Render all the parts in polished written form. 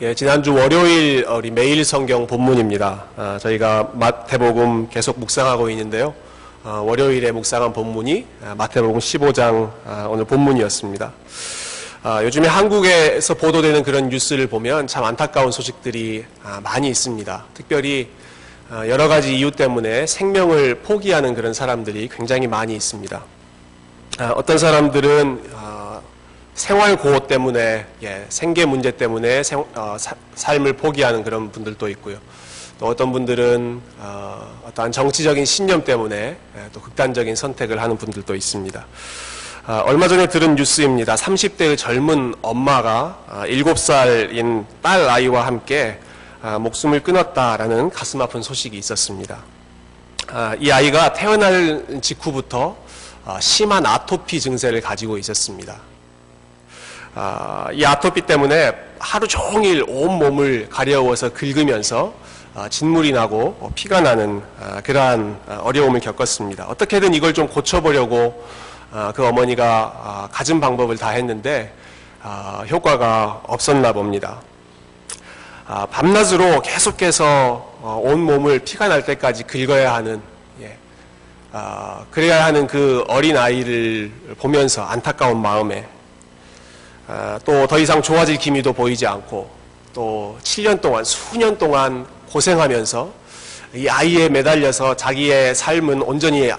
예, 지난주 월요일 우리 매일 성경 본문입니다. 저희가 마태복음 계속 묵상하고 있는데요. 월요일에 묵상한 본문이 마태복음 15장 오늘 본문이었습니다. 요즘에 한국에서 보도되는 그런 뉴스를 보면 참 안타까운 소식들이 많이 있습니다. 특별히 여러 가지 이유 때문에 생명을 포기하는 그런 사람들이 굉장히 많이 있습니다. 어떤 사람들은 생활 고호 때문에, 생계 문제 때문에 삶을 포기하는 그런 분들도 있고요. 또 어떤 분들은 어떠한 정치적인 신념 때문에 또 극단적인 선택을 하는 분들도 있습니다. 얼마 전에 들은 뉴스입니다. 30대의 젊은 엄마가 7살인 딸 아이와 함께 목숨을 끊었다라는 가슴 아픈 소식이 있었습니다. 이 아이가 태어날 직후부터 심한 아토피 증세를 가지고 있었습니다. 이 아토피 때문에 하루 종일 온몸을 가려워서 긁으면서 진물이 나고 피가 나는 그러한 어려움을 겪었습니다. 어떻게든 이걸 좀 고쳐보려고 그 어머니가 갖은 방법을 다 했는데 효과가 없었나 봅니다. 밤낮으로 계속해서 온몸을 피가 날 때까지 긁어야 하는, 그래야 하는 그 어린 아이를 보면서 안타까운 마음에 또 더 이상 좋아질 기미도 보이지 않고 또 7년 동안 수년 동안 고생하면서 이 아이에 매달려서 자기의 삶은 온전히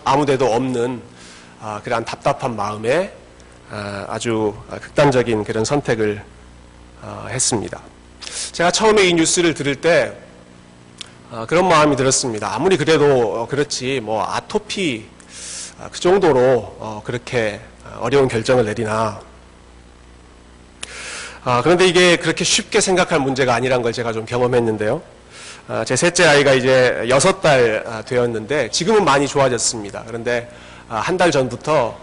아무데도 없는 그러한 답답한 마음에 아주 극단적인 그런 선택을 했습니다. 제가 처음에 이 뉴스를 들을 때 그런 마음이 들었습니다. 아무리 그래도 그렇지 뭐 아토피 그 정도로 그렇게 어려운 결정을 내리나. 그런데 이게 그렇게 쉽게 생각할 문제가 아니란 걸 제가 좀 경험했는데요. 제 셋째 아이가 이제 6달 되었는데 지금은 많이 좋아졌습니다. 그런데 한 달 전부터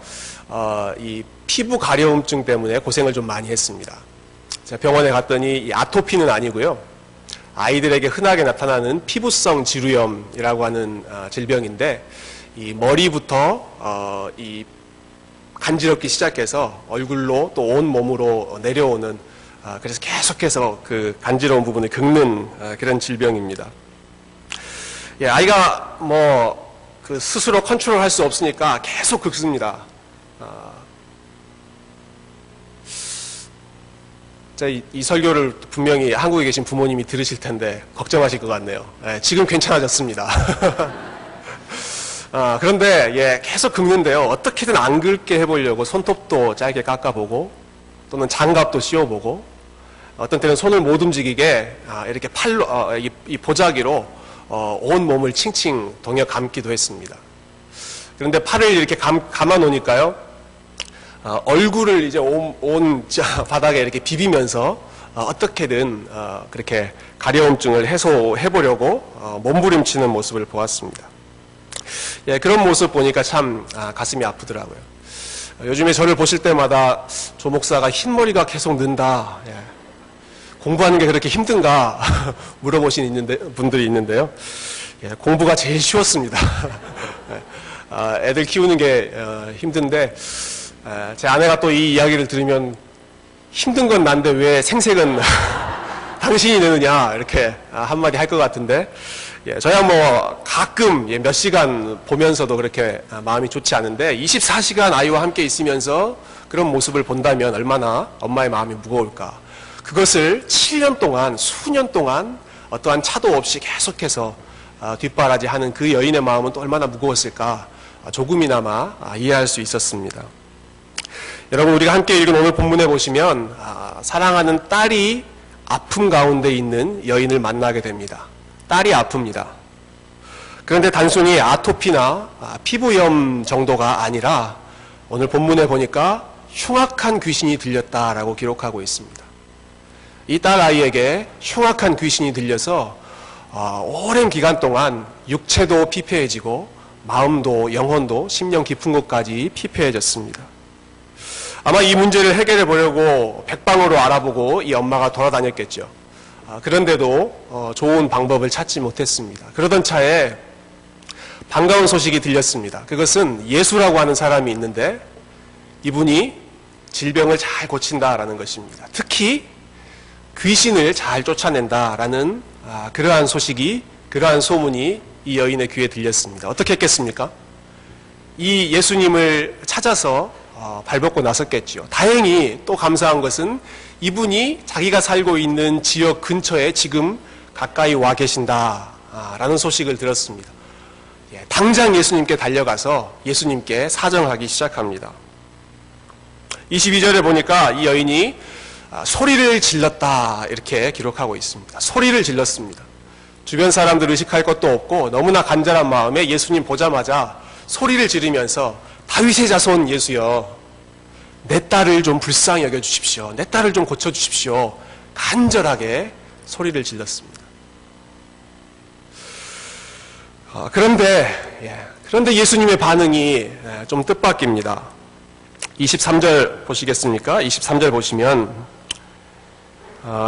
이 피부 가려움증 때문에 고생을 좀 많이 했습니다. 제가 병원에 갔더니 이 아토피는 아니고요. 아이들에게 흔하게 나타나는 피부성 지루염이라고 하는 질병인데 이 머리부터 이 간지럽기 시작해서 얼굴로 또 온 몸으로 내려오는 그래서 계속해서 그 간지러운 부분을 긁는 그런 질병입니다. 아이가 뭐 그 스스로 컨트롤할 수 없으니까 계속 긁습니다. 이 설교를 분명히 한국에 계신 부모님이 들으실 텐데 걱정하실 것 같네요. 지금 괜찮아졌습니다. 그런데 계속 긁는데요. 어떻게든 안 긁게 해보려고 손톱도 짧게 깎아보고 또는 장갑도 씌워보고 어떤 때는 손을 못 움직이게 이렇게 팔로 이 보자기로 온 몸을 칭칭 동여 감기도 했습니다. 그런데 팔을 이렇게 감아 놓으니까요. 얼굴을 이제 온 바닥에 이렇게 비비면서 어떻게든 그렇게 가려움증을 해소해보려고 몸부림치는 모습을 보았습니다. 그런 모습 보니까 참 가슴이 아프더라고요. 요즘에 저를 보실 때마다 조 목사가 흰머리가 계속 는다. 공부하는 게 그렇게 힘든가 물어보시는 분들이 있는데요. 공부가 제일 쉬웠습니다. 애들 키우는 게 힘든데 제 아내가 또 이 이야기를 들으면 힘든 건 난데 왜 생색은 당신이 내느냐 이렇게 한마디 할 것 같은데 저야 뭐 가끔 몇 시간 보면서도 그렇게 마음이 좋지 않은데 24시간 아이와 함께 있으면서 그런 모습을 본다면 얼마나 엄마의 마음이 무거울까. 그것을 7년 동안 수년 동안 어떠한 차도 없이 계속해서 뒷바라지하는 그 여인의 마음은 또 얼마나 무거웠을까 조금이나마 이해할 수 있었습니다. 여러분 우리가 함께 읽은 오늘 본문에 보시면 사랑하는 딸이 아픔 가운데 있는 여인을 만나게 됩니다. 딸이 아픕니다. 그런데 단순히 아토피나 피부염 정도가 아니라 오늘 본문에 보니까 흉악한 귀신이 들렸다라고 기록하고 있습니다. 이 딸 아이에게 흉악한 귀신이 들려서 오랜 기간 동안 육체도 피폐해지고 마음도 영혼도 심령 깊은 곳까지 피폐해졌습니다. 아마 이 문제를 해결해 보려고 백방으로 알아보고 이 엄마가 돌아다녔겠죠. 그런데도 좋은 방법을 찾지 못했습니다. 그러던 차에 반가운 소식이 들렸습니다. 그것은 예수라고 하는 사람이 있는데 이분이 질병을 잘 고친다라는 것입니다. 특히 귀신을 잘 쫓아낸다라는 그러한 소식이, 그러한 소문이 이 여인의 귀에 들렸습니다. 어떻게 했겠습니까? 이 예수님을 찾아서 발벗고 나섰겠지요. 다행히 또 감사한 것은 이분이 자기가 살고 있는 지역 근처에 지금 가까이 와 계신다라는 소식을 들었습니다. 당장 예수님께 달려가서 예수님께 사정하기 시작합니다. 22절에 보니까 이 여인이 소리를 질렀다 이렇게 기록하고 있습니다. 소리를 질렀습니다. 주변 사람들 의식할 것도 없고 너무나 간절한 마음에 예수님 보자마자 소리를 지르면서 다윗의 자손 예수여, 내 딸을 좀 불쌍히 여겨주십시오. 내 딸을 좀 고쳐주십시오. 간절하게 소리를 질렀습니다. 그런데 예수님의 반응이 좀 뜻밖입니다. 23절 보시겠습니까? 23절 보시면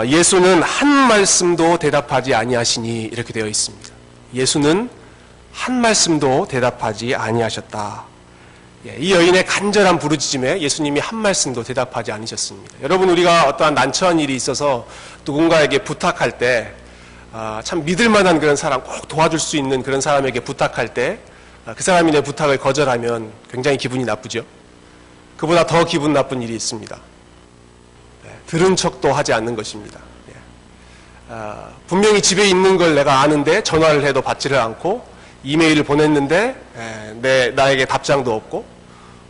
예수는 한 말씀도 대답하지 아니하시니 이렇게 되어 있습니다. 예수는 한 말씀도 대답하지 아니하셨다. 이 여인의 간절한 부르짖음에 예수님이 한 말씀도 대답하지 않으셨습니다. 여러분, 우리가 어떠한 난처한 일이 있어서 누군가에게 부탁할 때 참 믿을 만한 그런 사람, 꼭 도와줄 수 있는 그런 사람에게 부탁할 때 그 사람이 내 부탁을 거절하면 굉장히 기분이 나쁘죠. 그보다 더 기분 나쁜 일이 있습니다. 들은 척도 하지 않는 것입니다. 분명히 집에 있는 걸 내가 아는데 전화를 해도 받지를 않고, 이메일을 보냈는데 나에게 답장도 없고,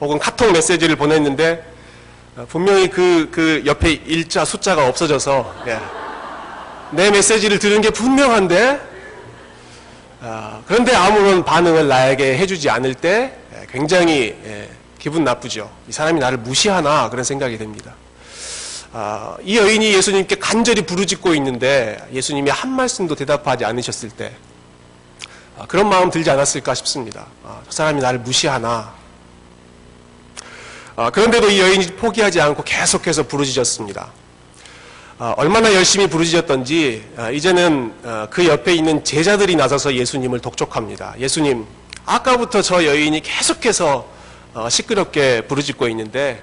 혹은 카톡 메시지를 보냈는데 분명히 그 옆에 일자 숫자가 없어져서 내 메시지를 들은 게 분명한데 그런데 아무런 반응을 나에게 해주지 않을 때 굉장히 기분 나쁘죠. 이 사람이 나를 무시하나 그런 생각이 듭니다. 이 여인이 예수님께 간절히 부르짖고 있는데 예수님이 한 말씀도 대답하지 않으셨을 때 그런 마음 들지 않았을까 싶습니다. 저 사람이 나를 무시하나. 그런데도 이 여인이 포기하지 않고 계속해서 부르짖었습니다. 얼마나 열심히 부르짖었던지 이제는 그 옆에 있는 제자들이 나서서 예수님을 독촉합니다. 예수님, 아까부터 저 여인이 계속해서 시끄럽게 부르짖고 있는데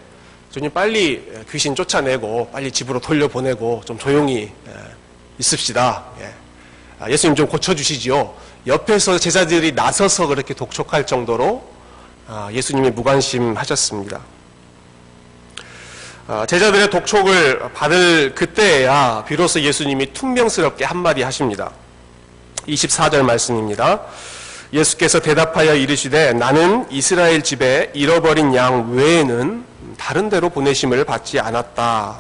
주님, 빨리 귀신 쫓아내고 빨리 집으로 돌려보내고 좀 조용히 있읍시다. 예수님 좀 고쳐주시지요. 옆에서 제자들이 나서서 그렇게 독촉할 정도로 예수님이 무관심하셨습니다. 제자들의 독촉을 받을 그때야 비로소 예수님이 퉁명스럽게 한마디 하십니다. 24절 말씀입니다. 예수께서 대답하여 이르시되 나는 이스라엘 집에 잃어버린 양 외에는 다른 데로 보내심을 받지 않았다.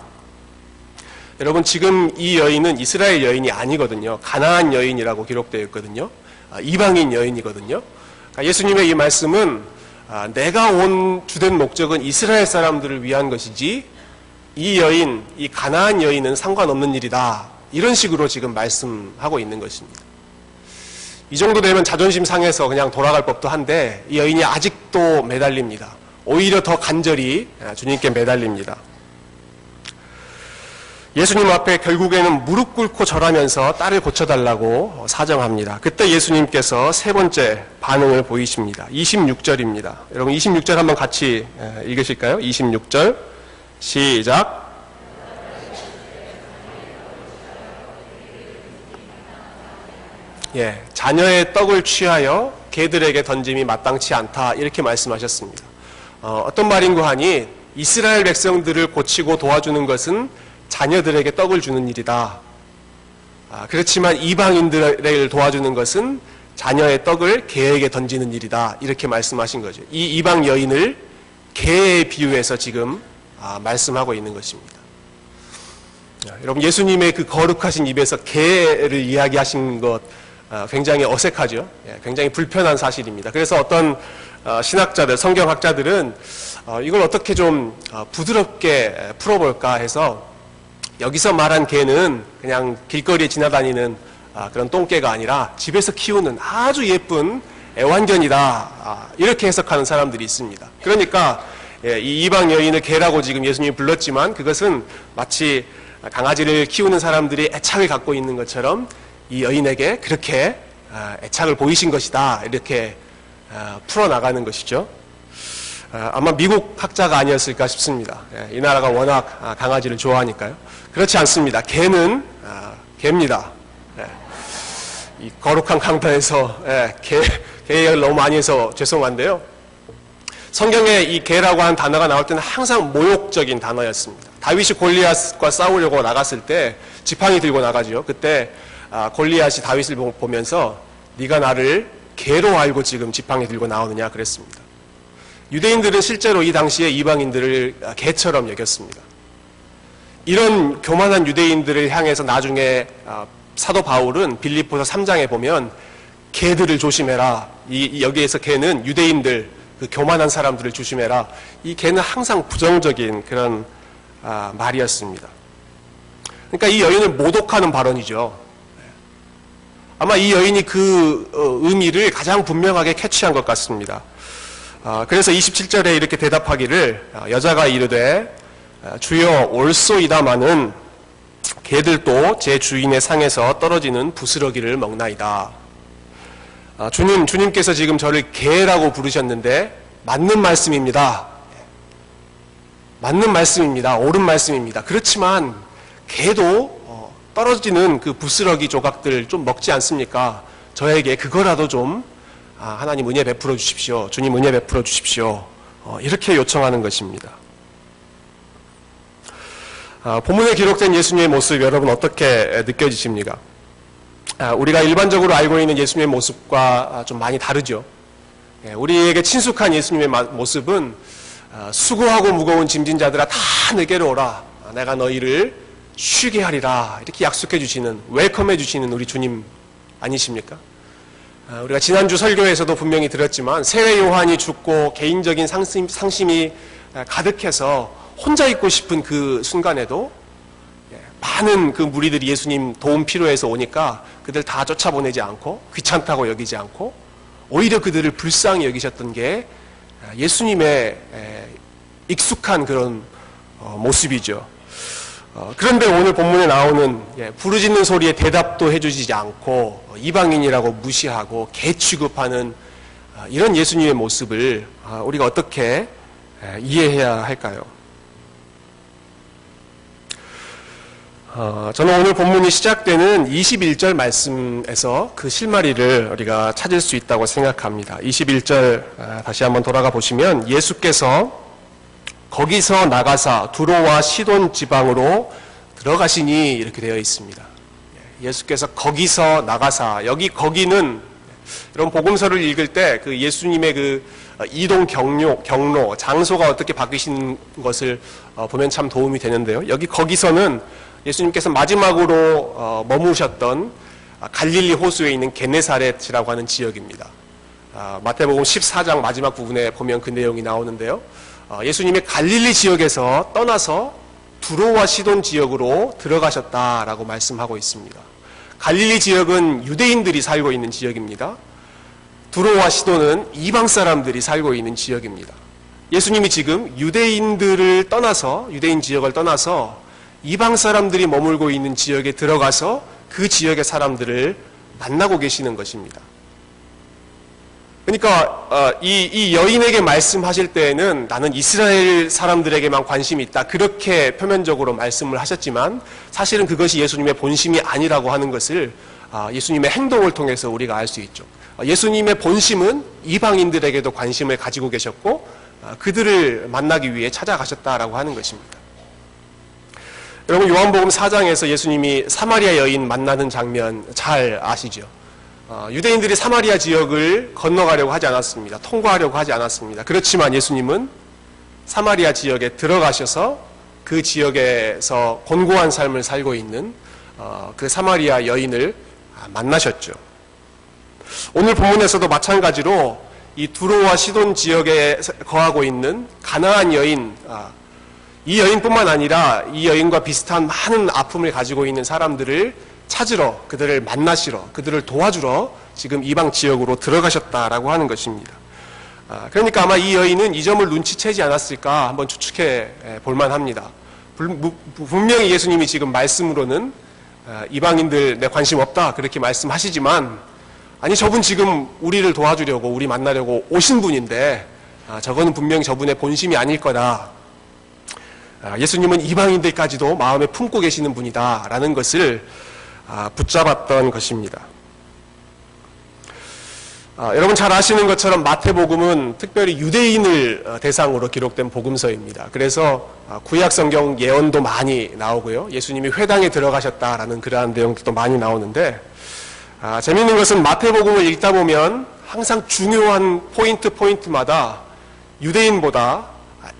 여러분, 지금 이 여인은 이스라엘 여인이 아니거든요. 가나안 여인이라고 기록되어 있거든요. 이방인 여인이거든요. 예수님의 이 말씀은 내가 온 주된 목적은 이스라엘 사람들을 위한 것이지 이 여인, 이 가나안 여인은 상관없는 일이다. 이런 식으로 지금 말씀하고 있는 것입니다. 이 정도 되면 자존심 상해서 그냥 돌아갈 법도 한데 이 여인이 아직도 매달립니다. 오히려 더 간절히 주님께 매달립니다. 예수님 앞에 결국에는 무릎 꿇고 절하면서 딸을 고쳐달라고 사정합니다. 그때 예수님께서 세 번째 반응을 보이십니다. 26절입니다. 여러분 26절 한번 같이 읽으실까요? 26절 시작. 자녀의 떡을 취하여 개들에게 던짐이 마땅치 않다 이렇게 말씀하셨습니다. 어떤 말인고 하니 이스라엘 백성들을 고치고 도와주는 것은 자녀들에게 떡을 주는 일이다. 그렇지만 이방인들을 도와주는 것은 자녀의 떡을 개에게 던지는 일이다. 이렇게 말씀하신 거죠. 이 이방 여인을 개에 비유해서 지금 말씀하고 있는 것입니다. 여러분, 예수님의 그 거룩하신 입에서 개를 이야기하신 것 굉장히 어색하죠. 굉장히 불편한 사실입니다. 그래서 어떤 신학자들, 성경학자들은 이걸 어떻게 좀 부드럽게 풀어볼까 해서 여기서 말한 개는 그냥 길거리에 지나다니는 그런 똥개가 아니라 집에서 키우는 아주 예쁜 애완견이다. 이렇게 해석하는 사람들이 있습니다. 그러니까 이 이방 여인을 개라고 지금 예수님이 불렀지만 그것은 마치 강아지를 키우는 사람들이 애착을 갖고 있는 것처럼 이 여인에게 그렇게 애착을 보이신 것이다. 이렇게 풀어나가는 것이죠. 아마 미국 학자가 아니었을까 싶습니다. 이 나라가 워낙 강아지를 좋아하니까요. 그렇지 않습니다. 개는 개입니다. 이 거룩한 강단에서 개 얘기를 너무 많이 해서 죄송한데요. 성경에 이 개라고 하는 단어가 나올 때는 항상 모욕적인 단어였습니다. 다윗이 골리앗과 싸우려고 나갔을 때 지팡이 들고 나가죠. 그때 골리앗이 다윗을 보면서 네가 나를 개로 알고 지금 지팡이 들고 나오느냐 그랬습니다. 유대인들은 실제로 이 당시에 이방인들을 개처럼 여겼습니다. 이런 교만한 유대인들을 향해서 나중에 사도 바울은 빌립보서 3장에 보면 개들을 조심해라. 여기에서 개는 유대인들, 그 교만한 사람들을 조심해라. 이 개는 항상 부정적인 그런 말이었습니다. 그러니까 이 여인을 모독하는 발언이죠. 아마 이 여인이 그 의미를 가장 분명하게 캐치한 것 같습니다. 그래서 27절에 이렇게 대답하기를 여자가 이르되 주여 올소이다마는 개들도 제 주인의 상에서 떨어지는 부스러기를 먹나이다. 주님께서 지금 저를 개라고 부르셨는데 맞는 말씀입니다. 맞는 말씀입니다. 옳은 말씀입니다. 그렇지만 개도 떨어지는 그 부스러기 조각들 좀 먹지 않습니까? 저에게 그거라도 좀 하나님 은혜 베풀어 주십시오. 주님 은혜 베풀어 주십시오. 이렇게 요청하는 것입니다. 본문에 기록된 예수님의 모습 여러분 어떻게 느껴지십니까? 우리가 일반적으로 알고 있는 예수님의 모습과 좀 많이 다르죠. 우리에게 친숙한 예수님의 모습은 수고하고 무거운 짐진 자들아 다 내게로 오라. 내가 너희를 쉬게 하리라. 이렇게 약속해 주시는, 웰컴해 주시는 우리 주님 아니십니까? 우리가 지난주 설교에서도 분명히 들었지만 세례 요한이 죽고 개인적인 상심이 가득해서 혼자 있고 싶은 그 순간에도 많은 그 무리들이 예수님 도움 필요해서 오니까 그들 다 쫓아보내지 않고 귀찮다고 여기지 않고 오히려 그들을 불쌍히 여기셨던 게 예수님의 익숙한 그런 모습이죠. 그런데 오늘 본문에 나오는 부르짖는 소리에 대답도 해주지 않고 이방인이라고 무시하고 개 취급하는 이런 예수님의 모습을 우리가 어떻게 이해해야 할까요? 저는 오늘 본문이 시작되는 21절 말씀에서 그 실마리를 우리가 찾을 수 있다고 생각합니다. 21절 다시 한번 돌아가 보시면 예수께서 거기서 나가사 두로와 시돈 지방으로 들어가시니 이렇게 되어 있습니다. 예수께서 거기서 나가사, 여기 거기는 이런 복음서를 읽을 때 그 예수님의 그 이동 경로, 장소가 어떻게 바뀌신 것을 보면 참 도움이 되는데요. 여기 거기서는 예수님께서 마지막으로 머무셨던 갈릴리 호수에 있는 게네사렛이라고 하는 지역입니다. 마태복음 14장 마지막 부분에 보면 그 내용이 나오는데요. 예수님의 갈릴리 지역에서 떠나서 두로와 시돈 지역으로 들어가셨다라고 말씀하고 있습니다. 갈릴리 지역은 유대인들이 살고 있는 지역입니다. 두로와 시돈은 이방 사람들이 살고 있는 지역입니다. 예수님이 지금 유대인 지역을 떠나서 이방 사람들이 머물고 있는 지역에 들어가서 그 지역의 사람들을 만나고 계시는 것입니다. 그러니까 이 여인에게 말씀하실 때에는 나는 이스라엘 사람들에게만 관심이 있다. 그렇게 표면적으로 말씀을 하셨지만 사실은 그것이 예수님의 본심이 아니라고 하는 것을 예수님의 행동을 통해서 우리가 알 수 있죠. 예수님의 본심은 이방인들에게도 관심을 가지고 계셨고 그들을 만나기 위해 찾아가셨다라고 하는 것입니다. 여러분 요한복음 4장에서 예수님이 사마리아 여인 만나는 장면 잘 아시죠? 유대인들이 사마리아 지역을 건너가려고 하지 않았습니다. 통과하려고 하지 않았습니다. 그렇지만 예수님은 사마리아 지역에 들어가셔서 그 지역에서 곤고한 삶을 살고 있는 그 사마리아 여인을 만나셨죠. 오늘 본문에서도 마찬가지로 이 두로와 시돈 지역에 거하고 있는 가나안 여인, 이 여인뿐만 아니라 이 여인과 비슷한 많은 아픔을 가지고 있는 사람들을 찾으러, 그들을 만나시러, 그들을 도와주러 지금 이방 지역으로 들어가셨다라고 하는 것입니다. 그러니까 아마 이 여인은 이 점을 눈치채지 않았을까 한번 추측해 볼만합니다. 분명히 예수님이 지금 말씀으로는 이방인들 내 관심 없다 그렇게 말씀하시지만 아니 저분 지금 우리를 도와주려고 우리 만나려고 오신 분인데 저거는 분명히 저분의 본심이 아닐 거다. 예수님은 이방인들까지도 마음에 품고 계시는 분이다 라는 것을 붙잡았던 것입니다. 여러분 잘 아시는 것처럼 마태복음은 특별히 유대인을 대상으로 기록된 복음서입니다. 그래서 구약 성경 예언도 많이 나오고요. 예수님이 회당에 들어가셨다라는 그러한 내용도 많이 나오는데, 재미있는 것은 마태복음을 읽다 보면 항상 중요한 포인트마다 유대인보다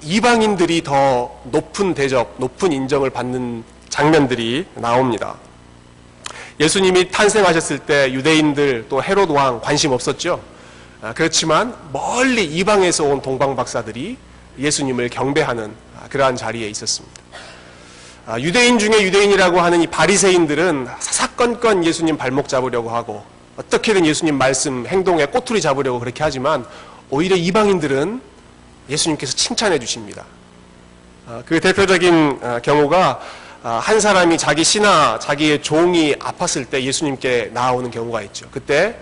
이방인들이 더 높은 대접, 높은 인정을 받는 장면들이 나옵니다. 예수님이 탄생하셨을 때 유대인들 또 헤롯 왕 관심 없었죠. 그렇지만 멀리 이방에서 온 동방박사들이 예수님을 경배하는 그러한 자리에 있었습니다. 유대인 중에 유대인이라고 하는 이 바리새인들은 사사건건 예수님 발목 잡으려고 하고 어떻게든 예수님 말씀, 행동에 꼬투리 잡으려고 그렇게 하지만 오히려 이방인들은 예수님께서 칭찬해 주십니다. 그 대표적인 경우가 한 사람이 자기 신하, 자기의 종이 아팠을 때 예수님께 나오는 경우가 있죠. 그때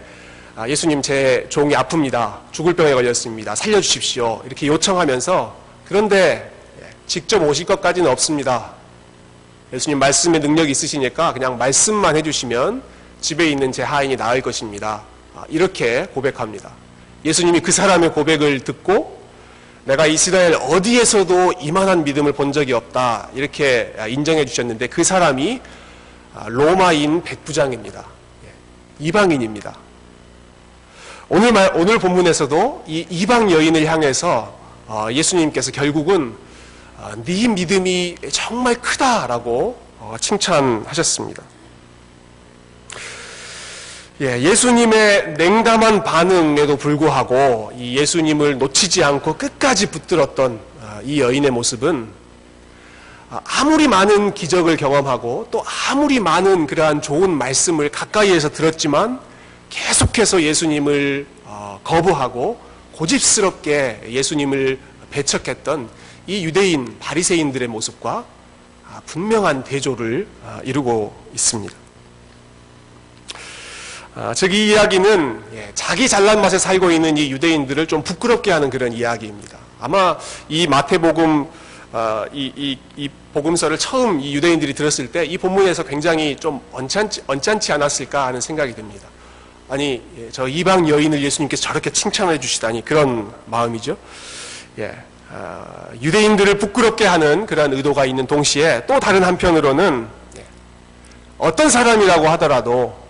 예수님 제 종이 아픕니다. 죽을 병에 걸렸습니다. 살려주십시오. 이렇게 요청하면서, 그런데 직접 오실 것까지는 없습니다. 예수님 말씀의 능력이 있으시니까 그냥 말씀만 해주시면 집에 있는 제 하인이 나을 것입니다. 이렇게 고백합니다. 예수님이 그 사람의 고백을 듣고 내가 이스라엘 어디에서도 이만한 믿음을 본 적이 없다 이렇게 인정해 주셨는데, 그 사람이 로마인 백부장입니다. 이방인입니다. 오늘 본문에서도 이 이방 여인을 향해서 예수님께서 결국은 네 믿음이 정말 크다라고 칭찬하셨습니다. 예수님의 냉담한 반응에도 불구하고 이 예수님을 놓치지 않고 끝까지 붙들었던 이 여인의 모습은, 아무리 많은 기적을 경험하고 또 아무리 많은 그러한 좋은 말씀을 가까이에서 들었지만 계속해서 예수님을 거부하고 고집스럽게 예수님을 배척했던 이 유대인 바리새인들의 모습과 분명한 대조를 이루고 있습니다. 즉 이 이야기는 자기 잘난 맛에 살고 있는 이 유대인들을 좀 부끄럽게 하는 그런 이야기입니다. 아마 이 마태복음 이 복음서를 처음 이 유대인들이 들었을 때 이 본문에서 굉장히 좀 언짢지 않았을까 하는 생각이 듭니다. 아니 저 이방 여인을 예수님께서 저렇게 칭찬해 주시다니, 그런 마음이죠. 유대인들을 부끄럽게 하는 그런 의도가 있는 동시에 또 다른 한편으로는 어떤 사람이라고 하더라도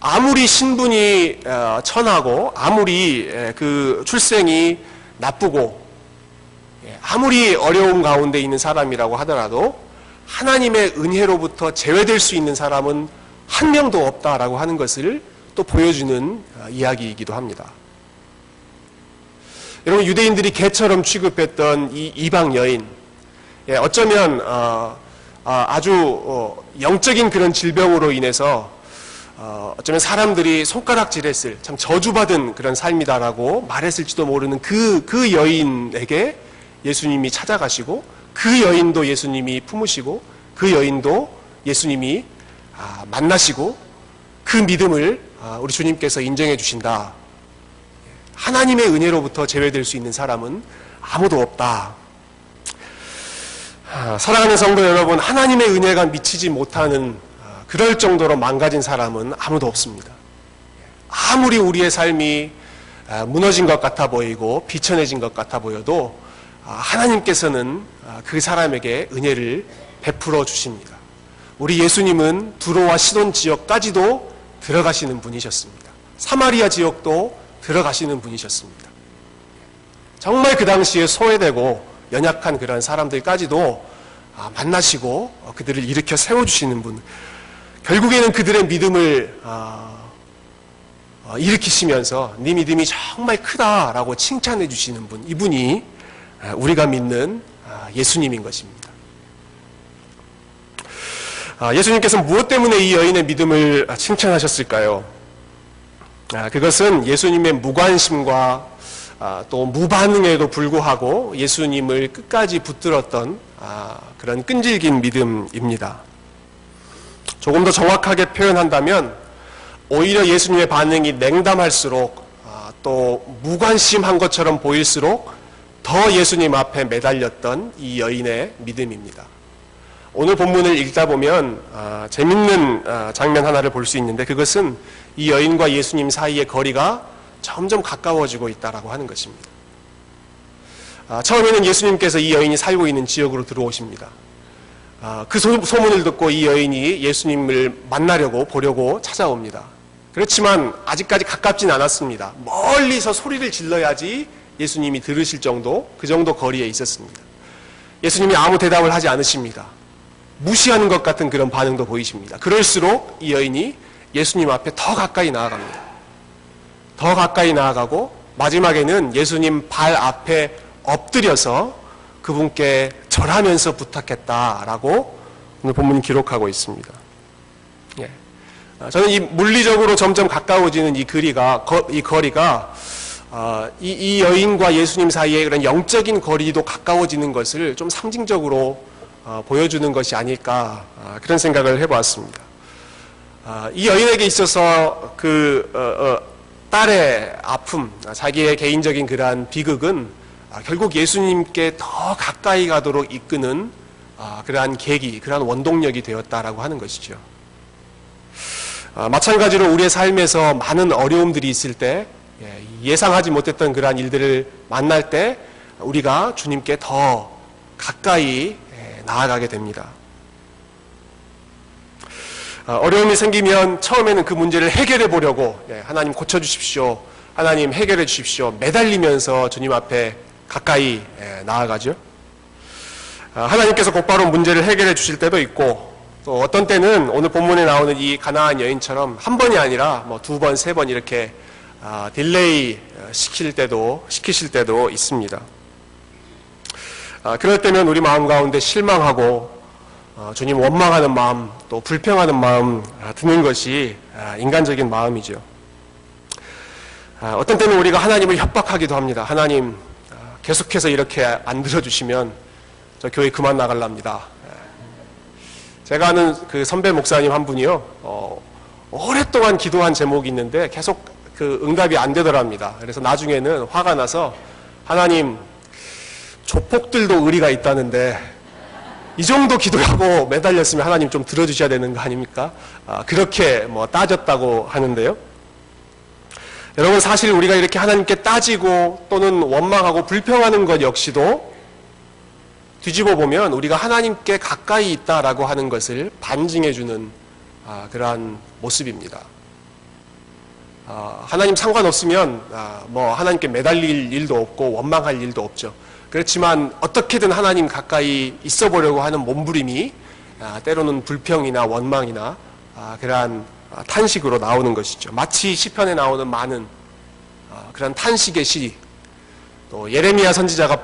아무리 신분이 천하고 아무리 그 출생이 나쁘고 아무리 어려움 가운데 있는 사람이라고 하더라도 하나님의 은혜로부터 제외될 수 있는 사람은 한 명도 없다라고 하는 것을 또 보여주는 이야기이기도 합니다. 여러분, 유대인들이 개처럼 취급했던 이 이방 여인, 어쩌면 아주 영적인 그런 질병으로 인해서 어쩌면 사람들이 손가락질했을, 참 저주받은 그런 삶이다라고 말했을지도 모르는 그 여인에게 예수님이 찾아가시고, 그 여인도 예수님이 품으시고, 그 여인도 예수님이 만나시고, 그 믿음을 우리 주님께서 인정해 주신다. 하나님의 은혜로부터 제외될 수 있는 사람은 아무도 없다. 사랑하는 성도 여러분, 하나님의 은혜가 미치지 못하는 그럴 정도로 망가진 사람은 아무도 없습니다. 아무리 우리의 삶이 무너진 것 같아 보이고 비천해진 것 같아 보여도 하나님께서는 그 사람에게 은혜를 베풀어 주십니다. 우리 예수님은 두로와 시돈 지역까지도 들어가시는 분이셨습니다. 사마리아 지역도 들어가시는 분이셨습니다. 정말 그 당시에 소외되고 연약한 그런 사람들까지도 만나시고 그들을 일으켜 세워주시는 분, 결국에는 그들의 믿음을 일으키시면서 네 믿음이 정말 크다라고 칭찬해 주시는 분, 이분이 우리가 믿는 예수님인 것입니다. 예수님께서 무엇 때문에 이 여인의 믿음을 칭찬하셨을까요? 그것은 예수님의 무관심과 또 무반응에도 불구하고 예수님을 끝까지 붙들었던 그런 끈질긴 믿음입니다. 조금 더 정확하게 표현한다면 오히려 예수님의 반응이 냉담할수록 또 무관심한 것처럼 보일수록 더 예수님 앞에 매달렸던 이 여인의 믿음입니다. 오늘 본문을 읽다 보면 재밌는 장면 하나를 볼 수 있는데, 그것은 이 여인과 예수님 사이의 거리가 점점 가까워지고 있다라고 하는 것입니다. 처음에는 예수님께서 이 여인이 살고 있는 지역으로 들어오십니다. 그 소문을 듣고 이 여인이 예수님을 만나려고 보려고 찾아옵니다. 그렇지만 아직까지 가깝진 않았습니다. 멀리서 소리를 질러야지 예수님이 들으실 정도, 그 정도 거리에 있었습니다. 예수님이 아무 대답을 하지 않으십니다. 무시하는 것 같은 그런 반응도 보이십니다. 그럴수록 이 여인이 예수님 앞에 더 가까이 나아갑니다. 더 가까이 나아가고 마지막에는 예수님 발 앞에 엎드려서 그분께 절하면서 부탁했다라고 오늘 본문이 기록하고 있습니다. 예. 저는 이 물리적으로 점점 가까워지는 이 거리가 이 여인과 예수님 사이의 그런 영적인 거리도 가까워지는 것을 좀 상징적으로 보여주는 것이 아닐까, 그런 생각을 해보았습니다. 이 여인에게 있어서 딸의 아픔, 자기의 개인적인 그러한 비극은 결국 예수님께 더 가까이 가도록 이끄는 그러한 계기, 그러한 원동력이 되었다라고 하는 것이죠. 마찬가지로 우리의 삶에서 많은 어려움들이 있을 때, 예상하지 못했던 그러한 일들을 만날 때 우리가 주님께 더 가까이 나아가게 됩니다. 어려움이 생기면 처음에는 그 문제를 해결해 보려고 하나님 고쳐주십시오, 하나님 해결해 주십시오 매달리면서 주님 앞에 가까이 나아가죠. 하나님께서 곧바로 문제를 해결해 주실 때도 있고, 또 어떤 때는 오늘 본문에 나오는 이 가나안 여인처럼 한 번이 아니라 두 번, 세 번 이렇게 딜레이 시키실 때도 있습니다. 그럴 때면 우리 마음 가운데 실망하고 주님 원망하는 마음, 또 불평하는 마음 드는 것이 인간적인 마음이죠. 어떤 때는 우리가 하나님을 협박하기도 합니다. 하나님, 계속해서 이렇게 안 들어주시면 저 교회 그만 나갈랍니다. 제가 아는 그 선배 목사님 한 분이요, 오랫동안 기도한 제목이 있는데 계속 그 응답이 안 되더랍니다. 그래서 나중에는 화가 나서, 하나님, 조폭들도 의리가 있다는데 이 정도 기도하고 매달렸으면 하나님 좀 들어주셔야 되는 거 아닙니까? 그렇게 따졌다고 하는데요. 여러분, 사실 우리가 이렇게 하나님께 따지고 또는 원망하고 불평하는 것 역시도 뒤집어 보면 우리가 하나님께 가까이 있다라고 하는 것을 반증해주는 그러한 모습입니다. 하나님 상관없으면 하나님께 매달릴 일도 없고 원망할 일도 없죠. 그렇지만 어떻게든 하나님 가까이 있어 보려고 하는 몸부림이 때로는 불평이나 원망이나 그러한 탄식으로 나오는 것이죠. 마치 시편에 나오는 많은 그런 탄식의 시, 또 예레미야 선지자가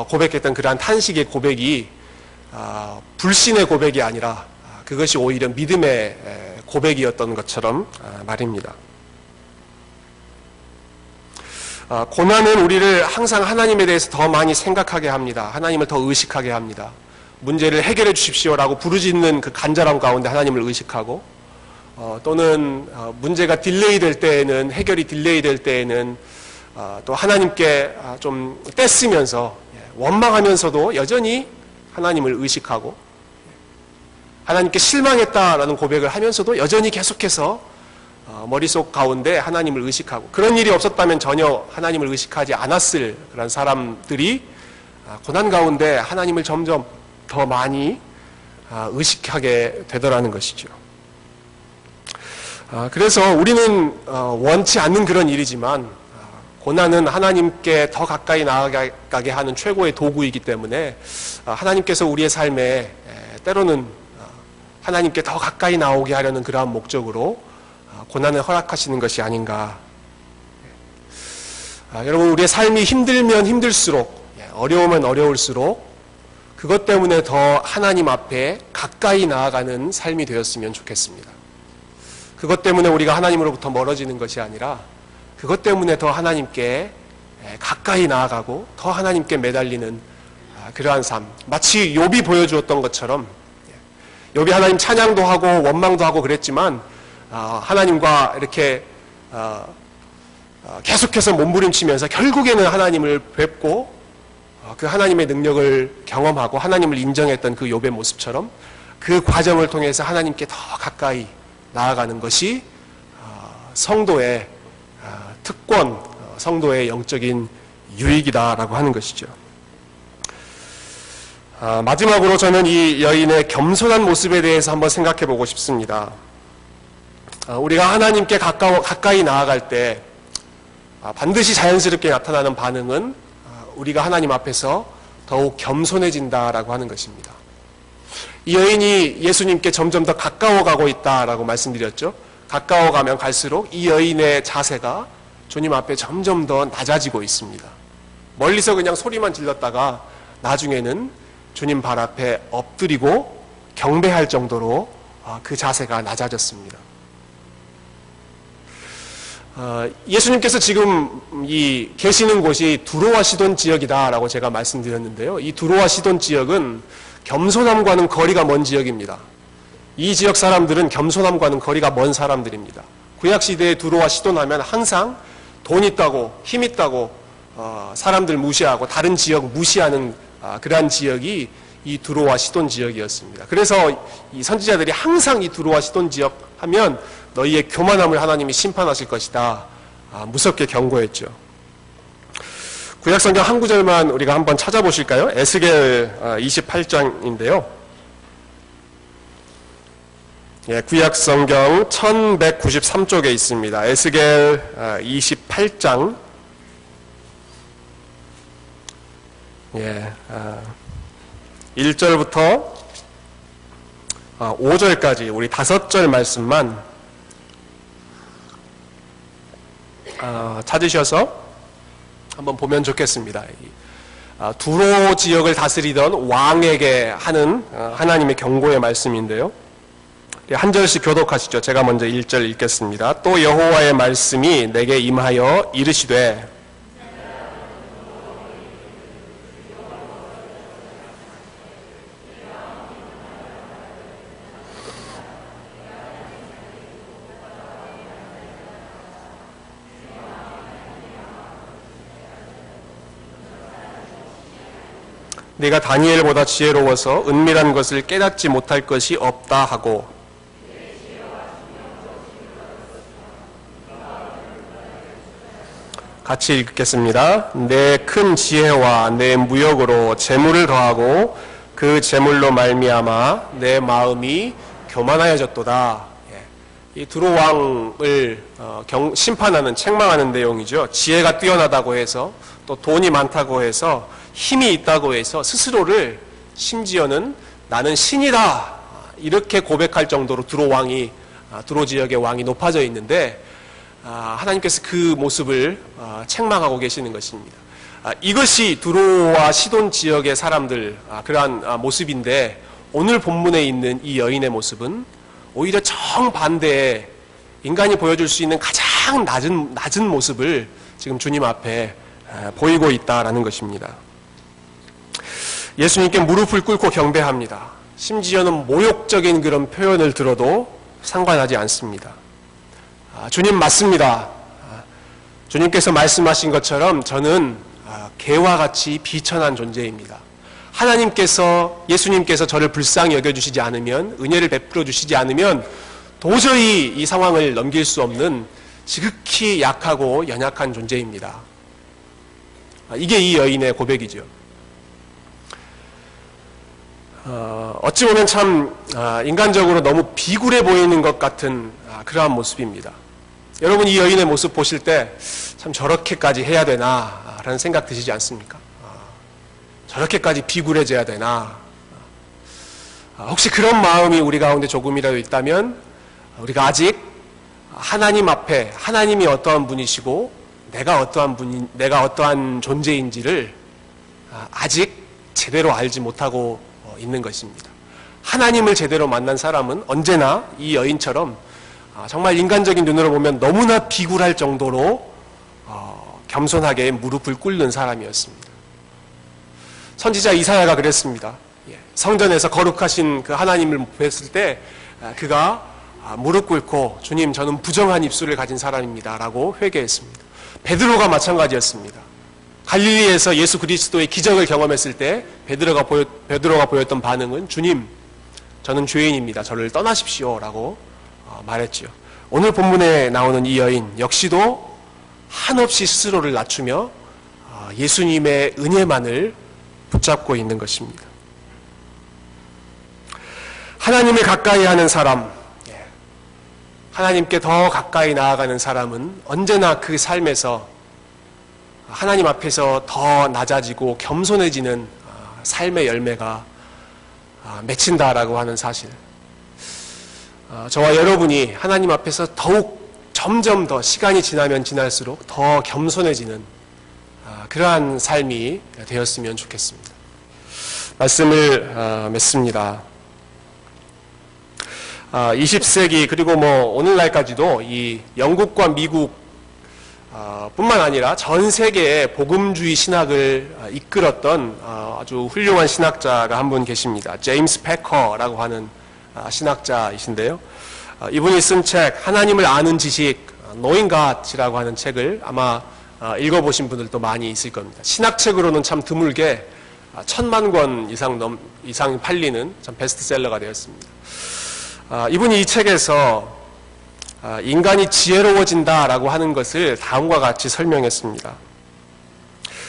고백했던 그러한 탄식의 고백이 불신의 고백이 아니라 그것이 오히려 믿음의 고백이었던 것처럼 말입니다. 고난은 우리를 항상 하나님에 대해서 더 많이 생각하게 합니다. 하나님을 더 의식하게 합니다. 문제를 해결해 주십시오라고 부르짖는 그 간절함 가운데 하나님을 의식하고, 또는 문제가 딜레이 될 때에는, 해결이 딜레이 될 때에는 또 하나님께 좀 떼쓰면서 원망하면서도 여전히 하나님을 의식하고, 하나님께 실망했다라는 고백을 하면서도 여전히 계속해서 머릿속 가운데 하나님을 의식하고, 그런 일이 없었다면 전혀 하나님을 의식하지 않았을 그런 사람들이 고난 가운데 하나님을 점점 더 많이 의식하게 되더라는 것이죠. 그래서 우리는 원치 않는 그런 일이지만 고난은 하나님께 더 가까이 나아가게 하는 최고의 도구이기 때문에 하나님께서 우리의 삶에 때로는 하나님께 더 가까이 나오게 하려는 그러한 목적으로 고난을 허락하시는 것이 아닌가. 여러분, 우리의 삶이 힘들면 힘들수록, 어려우면 어려울수록 그것 때문에 더 하나님 앞에 가까이 나아가는 삶이 되었으면 좋겠습니다. 그것 때문에 우리가 하나님으로부터 멀어지는 것이 아니라 그것 때문에 더 하나님께 가까이 나아가고 더 하나님께 매달리는 그러한 삶, 마치 욥이 보여주었던 것처럼, 욥이 하나님 찬양도 하고 원망도 하고 그랬지만 하나님과 이렇게 계속해서 몸부림치면서 결국에는 하나님을 뵙고 그 하나님의 능력을 경험하고 하나님을 인정했던 그 욥의 모습처럼 그 과정을 통해서 하나님께 더 가까이 나아가는 것이 성도의 특권, 성도의 영적인 유익이다라고 하는 것이죠. 마지막으로 저는 이 여인의 겸손한 모습에 대해서 한번 생각해 보고 싶습니다. 우리가 하나님께 가까이 나아갈 때 반드시 자연스럽게 나타나는 반응은 우리가 하나님 앞에서 더욱 겸손해진다라고 하는 것입니다. 이 여인이 예수님께 점점 더 가까워가고 있다라고 말씀드렸죠. 가까워가면 갈수록 이 여인의 자세가 주님 앞에 점점 더 낮아지고 있습니다. 멀리서 그냥 소리만 질렀다가 나중에는 주님 발 앞에 엎드리고 경배할 정도로 그 자세가 낮아졌습니다. 예수님께서 지금 이 계시는 곳이 두로와 시돈 지역이다라고 제가 말씀드렸는데요. 이 두로와 시돈 지역은 겸손함과는 거리가 먼 지역입니다. 이 지역 사람들은 겸손함과는 거리가 먼 사람들입니다. 구약시대에 두로와 시돈 하면 항상 돈 있다고 힘 있다고 사람들 무시하고 다른 지역 무시하는 그러한 지역이 이 두로와 시돈 지역이었습니다. 그래서 이 선지자들이 항상 이 두로와 시돈 지역 하면 너희의 교만함을 하나님이 심판하실 것이다. 무섭게 경고했죠. 구약성경 한 구절만 우리가 한번 찾아보실까요? 에스겔 28장인데요. 예, 구약성경 1193쪽에 있습니다. 에스겔 28장. 예, 1절부터 5절까지 우리 5절 말씀만 찾으셔서 한번 보면 좋겠습니다. 두로 지역을 다스리던 왕에게 하는 하나님의 경고의 말씀인데요. 한 절씩 교독하시죠. 제가 먼저 1절 읽겠습니다. 또 여호와의 말씀이 내게 임하여 이르시되 네가 다니엘보다 지혜로워서 은밀한 것을 깨닫지 못할 것이 없다 하고 같이 읽겠습니다. 내 큰 지혜와 내 무역으로 재물을 더하고 그 재물로 말미암아 내 마음이 교만하여졌도다. 이 두로 왕을 심판하는 책망하는 내용이죠. 지혜가 뛰어나다고 해서 또 돈이 많다고 해서 힘이 있다고 해서 스스로를 심지어는 나는 신이다 이렇게 고백할 정도로 두로 지역의 왕이 높아져 있는데 하나님께서 그 모습을 책망하고 계시는 것입니다. 이것이 두로와 시돈 지역의 사람들 그러한 모습인데 오늘 본문에 있는 이 여인의 모습은 오히려 정반대의 인간이 보여줄 수 있는 가장 낮은 모습을 지금 주님 앞에 보이고 있다라는 것입니다. 예수님께 무릎을 꿇고 경배합니다. 심지어는 모욕적인 그런 표현을 들어도 상관하지 않습니다. 주님 맞습니다. 주님께서 말씀하신 것처럼 저는 개와 같이 비천한 존재입니다. 하나님께서 예수님께서 저를 불쌍히 여겨주시지 않으면 은혜를 베풀어 주시지 않으면 도저히 이 상황을 넘길 수 없는 지극히 약하고 연약한 존재입니다. 이게 이 여인의 고백이죠. 어찌 보면 참 인간적으로 너무 비굴해 보이는 것 같은 그러한 모습입니다. 여러분 이 여인의 모습 보실 때 참 저렇게까지 해야 되나 라는 생각 드시지 않습니까? 저렇게까지 비굴해져야 되나? 혹시 그런 마음이 우리 가운데 조금이라도 있다면 우리가 아직 하나님 앞에 하나님이 어떠한 분이시고 내가 어떠한 존재인지를 아직 제대로 알지 못하고 있는 것입니다. 하나님을 제대로 만난 사람은 언제나 이 여인처럼 정말 인간적인 눈으로 보면 너무나 비굴할 정도로 겸손하게 무릎을 꿇는 사람이었습니다. 선지자 이사야가 그랬습니다. 성전에서 거룩하신 그 하나님을 뵀을 때 그가 무릎 꿇고 주님 저는 부정한 입술을 가진 사람입니다 라고 회개했습니다. 베드로가 마찬가지였습니다. 갈릴리에서 예수 그리스도의 기적을 경험했을 때 베드로가 보였던 반응은 주님, 저는 죄인입니다. 저를 떠나십시오 라고 말했지요. 오늘 본문에 나오는 이 여인 역시도 한없이 스스로를 낮추며 예수님의 은혜만을 붙잡고 있는 것입니다. 하나님을 가까이 하는 사람, 하나님께 더 가까이 나아가는 사람은 언제나 그 삶에서 하나님 앞에서 더 낮아지고 겸손해지는 삶의 열매가 맺힌다라고 하는 사실. 저와 여러분이 하나님 앞에서 더욱 점점 더 시간이 지나면 지날수록 더 겸손해지는 그러한 삶이 되었으면 좋겠습니다. 말씀을 맺습니다. 20세기 그리고 오늘날까지도 이 영국과 미국 뿐만 아니라 전 세계의 복음주의 신학을 이끌었던 아주 훌륭한 신학자가 한 분 계십니다. 제임스 패커라고 하는 신학자이신데요. 이분이 쓴 책 하나님을 아는 지식, Knowing God이라고 하는 책을 아마 읽어보신 분들도 많이 있을 겁니다. 신학책으로는 참 드물게 1000만 권 이상 팔리는 참 베스트셀러가 되었습니다. 이분이 이 책에서 인간이 지혜로워진다라고 하는 것을 다음과 같이 설명했습니다.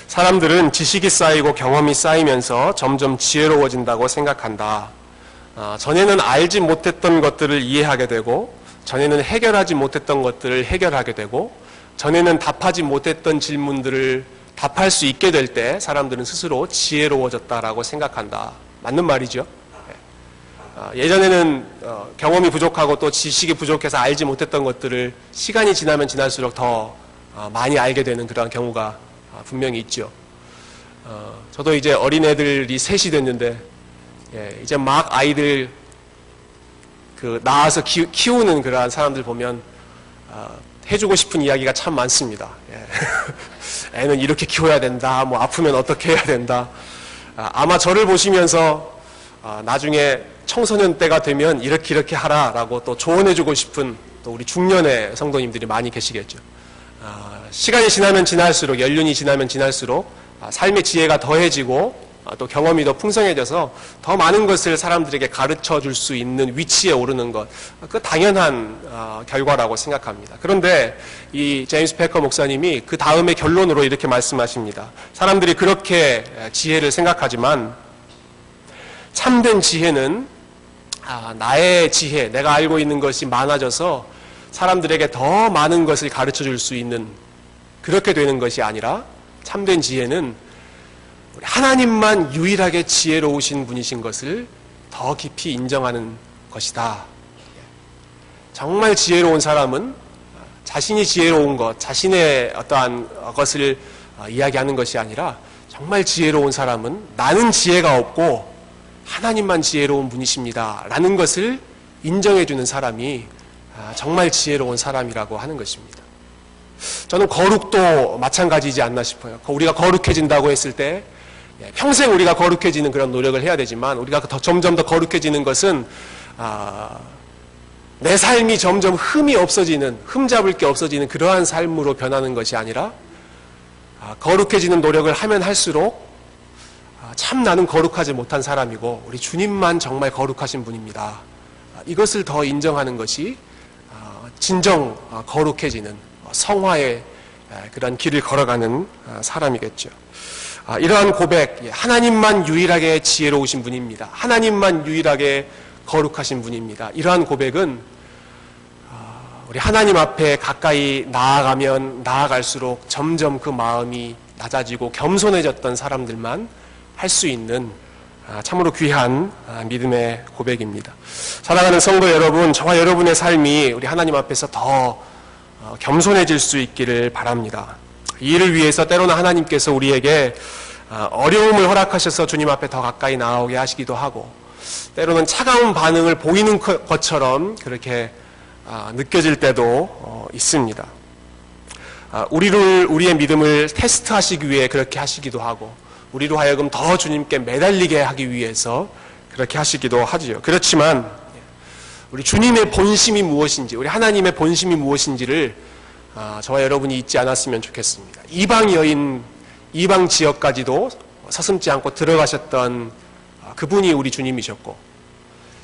사람들은 지식이 쌓이고 경험이 쌓이면서 점점 지혜로워진다고 생각한다. 전에는 알지 못했던 것들을 이해하게 되고, 전에는 해결하지 못했던 것들을 해결하게 되고, 전에는 답하지 못했던 질문들을 답할 수 있게 될 때 사람들은 스스로 지혜로워졌다라고 생각한다. 맞는 말이죠. 예전에는 경험이 부족하고 또 지식이 부족해서 알지 못했던 것들을 시간이 지나면 지날수록 더 많이 알게 되는 그런 경우가 분명히 있죠. 저도 이제 어린애들이 셋이 됐는데 이제 막 아이들 낳아서 키우는 그러한 사람들 보면 해주고 싶은 이야기가 참 많습니다. 애는 이렇게 키워야 된다. 아프면 어떻게 해야 된다. 아마 저를 보시면서 나중에 청소년 때가 되면 이렇게 하라라고 또 조언해주고 싶은 또 우리 중년의 성도님들이 많이 계시겠죠. 시간이 지나면 지날수록, 연륜이 지나면 지날수록 삶의 지혜가 더해지고 또 경험이 더 풍성해져서 더 많은 것을 사람들에게 가르쳐 줄 수 있는 위치에 오르는 것, 그 당연한 결과라고 생각합니다. 그런데 이 제임스 패커 목사님이 그 다음에 결론으로 이렇게 말씀하십니다. 사람들이 그렇게 지혜를 생각하지만 참된 지혜는 나의 지혜, 내가 알고 있는 것이 많아져서 사람들에게 더 많은 것을 가르쳐 줄 수 있는, 그렇게 되는 것이 아니라 참된 지혜는 하나님만 유일하게 지혜로우신 분이신 것을 더 깊이 인정하는 것이다. 정말 지혜로운 사람은 자신이 지혜로운 것, 자신의 어떠한 것을 이야기하는 것이 아니라 정말 지혜로운 사람은 나는 지혜가 없고 하나님만 지혜로운 분이십니다 라는 것을 인정해주는 사람이 정말 지혜로운 사람이라고 하는 것입니다. 저는 거룩도 마찬가지이지 않나 싶어요. 우리가 거룩해진다고 했을 때 평생 우리가 거룩해지는 그런 노력을 해야 되지만 우리가 점점 더 거룩해지는 것은 내 삶이 점점 흠잡을 게 없어지는 그러한 삶으로 변하는 것이 아니라 거룩해지는 노력을 하면 할수록 참 나는 거룩하지 못한 사람이고 우리 주님만 정말 거룩하신 분입니다. 이것을 더 인정하는 것이 진정 거룩해지는 성화의 그런 길을 걸어가는 사람이겠죠. 이러한 고백, 하나님만 유일하게 지혜로우신 분입니다. 하나님만 유일하게 거룩하신 분입니다. 이러한 고백은 우리 하나님 앞에 가까이 나아가면 나아갈수록 점점 그 마음이 낮아지고 겸손해졌던 사람들만 할 수 있는 참으로 귀한 믿음의 고백입니다. 사랑하는 성도 여러분, 저와 여러분의 삶이 우리 하나님 앞에서 더 겸손해질 수 있기를 바랍니다. 이 일을 위해서 때로는 하나님께서 우리에게 어려움을 허락하셔서 주님 앞에 더 가까이 나아오게 하시기도 하고, 때로는 차가운 반응을 보이는 것처럼 그렇게 느껴질 때도 있습니다. 우리의 믿음을 테스트하시기 위해 그렇게 하시기도 하고, 우리로 하여금 더 주님께 매달리게 하기 위해서 그렇게 하시기도 하지요. 그렇지만 우리 주님의 본심이 무엇인지, 우리 하나님의 본심이 무엇인지를 저와 여러분이 잊지 않았으면 좋겠습니다. 이방 여인, 이방 지역까지도 서슴지 않고 들어가셨던 그분이 우리 주님이셨고,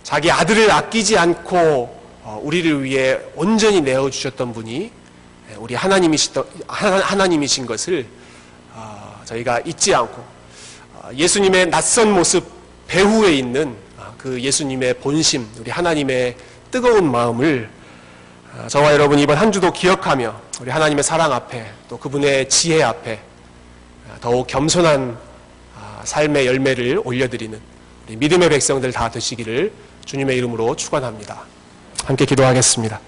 자기 아들을 아끼지 않고 우리를 위해 온전히 내어주셨던 분이 우리 하나님이신 것을 저희가 잊지 않고, 예수님의 낯선 모습 배후에 있는 그 예수님의 본심, 우리 하나님의 뜨거운 마음을 저와 여러분 이번 한 주도 기억하며 우리 하나님의 사랑 앞에 또 그분의 지혜 앞에 더욱 겸손한 삶의 열매를 올려드리는 우리 믿음의 백성들 다 되시기를 주님의 이름으로 축원합니다. 함께 기도하겠습니다.